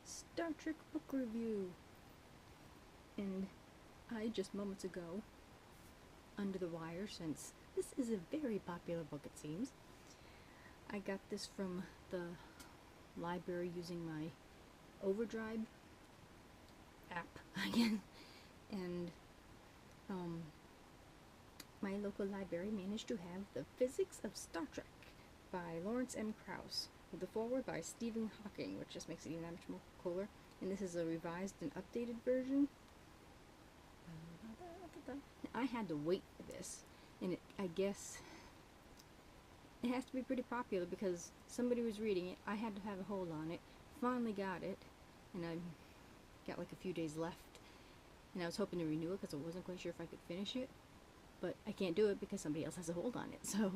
Star Trek book review. And I just moments ago, under the wire, since this is a very popular book it seems, I got this from the library using my Overdrive app again, and my local library managed to have The Physics of Star Trek by Lawrence M. Krauss, with the foreword by Stephen Hawking, which just makes it even that much more cooler. And this is a revised and updated version. I had to wait for this, and I guess it has to be pretty popular because somebody was reading it. I had to have a hold on it. Finally got it, and I got like a few days left. And I was hoping to renew it because I wasn't quite sure if I could finish it, but I can't do it because somebody else has a hold on it. So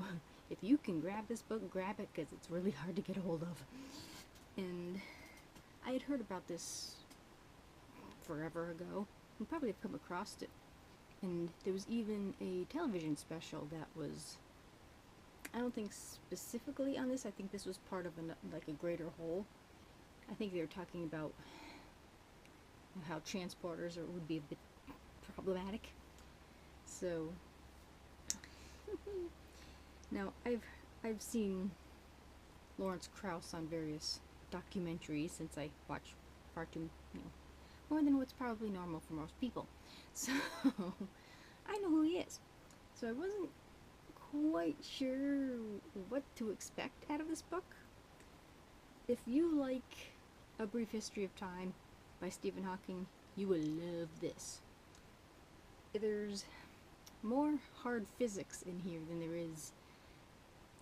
if you can grab this book, grab it because it's really hard to get a hold of. And I had heard about this forever ago, and probably have come across it. And there was even a television special that was, I don't think specifically on this. I think this was part of a greater whole. I think they were talking about how transporters would be a bit problematic. So now I've seen Lawrence Krauss on various documentaries since I watch far too more than what's probably normal for most people. So I know who he is. So I wasn't quite sure what to expect out of this book. If you like A Brief History of Time by Stephen Hawking, you will love this. There's more hard physics in here than there is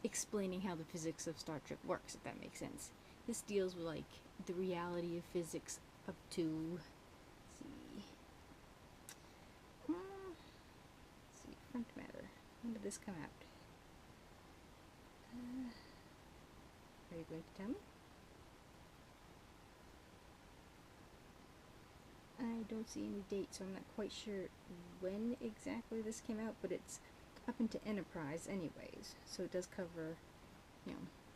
explaining how the physics of Star Trek works, if that makes sense. This deals with like the reality of physics up to, front matter. When did this come out? Are you going to tell me? I don't see any date, so I'm not quite sure when exactly this came out, but it's up into Enterprise anyways, so it does cover, the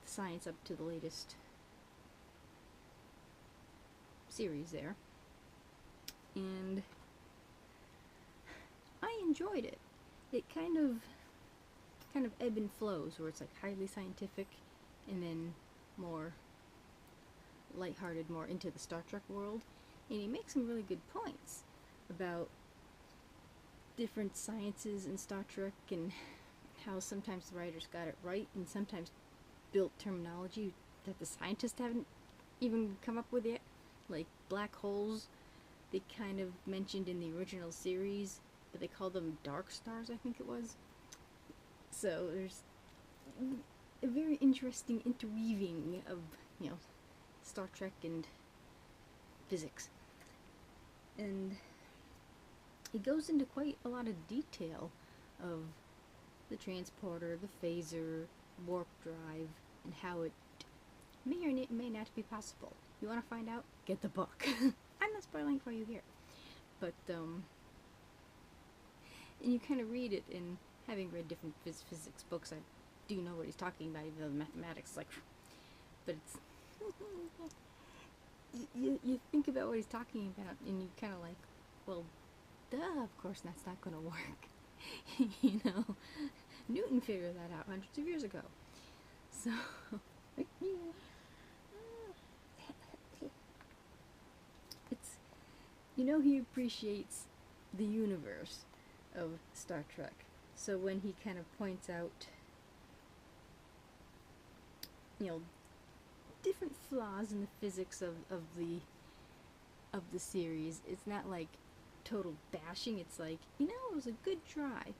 science up to the latest series there. And I enjoyed it. It kind of ebb and flows, where it's like highly scientific and then more lighthearted, more into the Star Trek world. And he makes some really good points about different sciences in Star Trek and how sometimes the writers got it right and sometimes built terminology that the scientists haven't even come up with yet. Like black holes, they kind of mentioned in the original series, but they called them dark stars, I think it was. So there's a very interesting interweaving of, Star Trek and physics. And it goes into quite a lot of detail of the transporter, the phaser, warp drive, and how it may or may not be possible. You want to find out? Get the book. I'm not spoiling for you here. But, and you kind of read it, and having read different physics books, I do know what he's talking about, even though the mathematics, but it's, you think about what he's talking about, and you kind of like, well, duh, of course that's not going to work. Newton figured that out hundreds of years ago. So, it's, he appreciates the universe of Star Trek. So when he kind of points out, different flaws in the physics of the series, it's not like total bashing. It's like, it was a good try.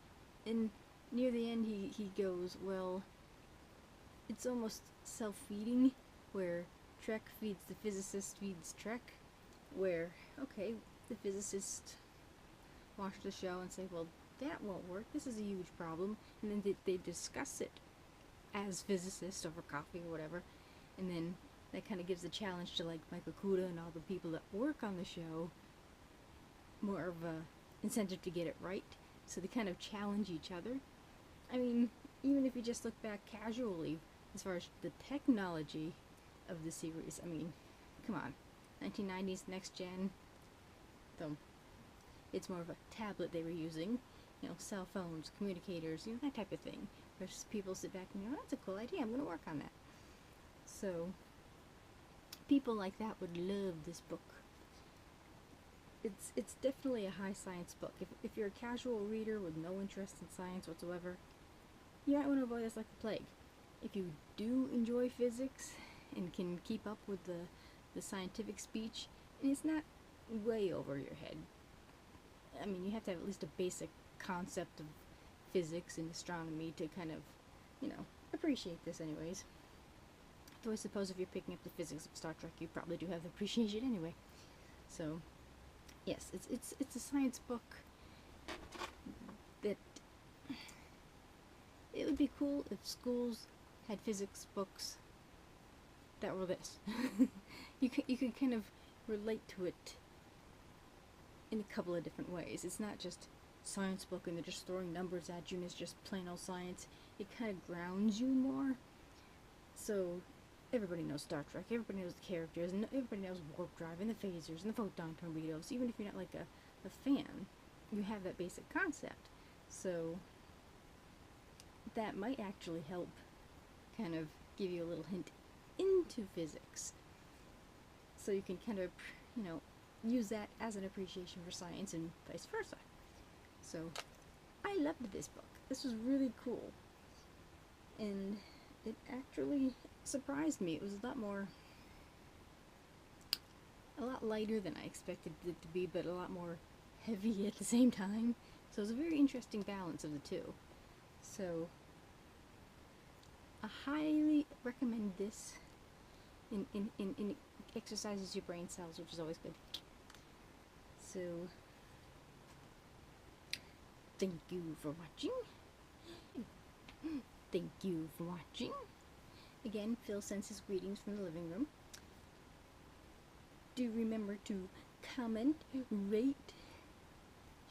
And near the end he goes, well, it's almost self-feeding, where Trek feeds the physicist feeds Trek, where, okay, the physicists watch the show and say, well, that won't work, this is a huge problem, and then they discuss it as physicists over coffee or whatever, and then that kind of gives a challenge to like Michael Kuda and all the people that work on the show, more of a incentive to get it right, so they kind of challenge each other. I mean, even if you just look back casually, as far as the technology of the series, I mean, come on. 1990s next gen, though it's more of a tablet they were using, you know, cell phones, communicators, you know, that type of thing. Versus people sit back and go, oh, that's a cool idea, I'm going to work on that. So, people like that would love this book. It's definitely a high science book. If you're a casual reader with no interest in science whatsoever, you might want to avoid this like the plague. If you do enjoy physics and can keep up with the scientific speech, and it's not way over your head. I mean, you have to have at least a basic concept of physics and astronomy to kind of, you know, appreciate this anyways. Though I suppose if you're picking up the physics of Star Trek, you probably do have the appreciation anyway. So, yes, it's a science book that it would be cool if schools had physics books that were this. you could kind of relate to it in a couple of different ways. It's not just science book and they're just throwing numbers at you and it's just plain old science. It kind of grounds you more. So everybody knows Star Trek, everybody knows the characters, and everybody knows warp drive and the phasers and the photon torpedoes. Even if you're not like a fan, you have that basic concept. So that might actually help kind of give you a little hint into physics. So you can kind of, you know, use that as an appreciation for science and vice versa. So I loved this book. This was really cool. And it actually surprised me. It was a lot lighter than I expected it to be, but a lot more heavy at the same time. So it was a very interesting balance of the two. So I highly recommend this. In exercises your brain cells, which is always good. So thank you for watching. Thank you for watching. Again, Phil sends his greetings from the living room. Do remember to comment, rate,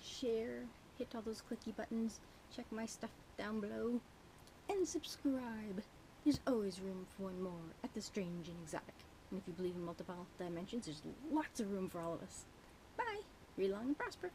share, hit all those clicky buttons, check my stuff down below, and subscribe. There's always room for one more at the Strange and Exotic. And if you believe in multiple dimensions, there's lots of room for all of us. Bye! Read long and prosper.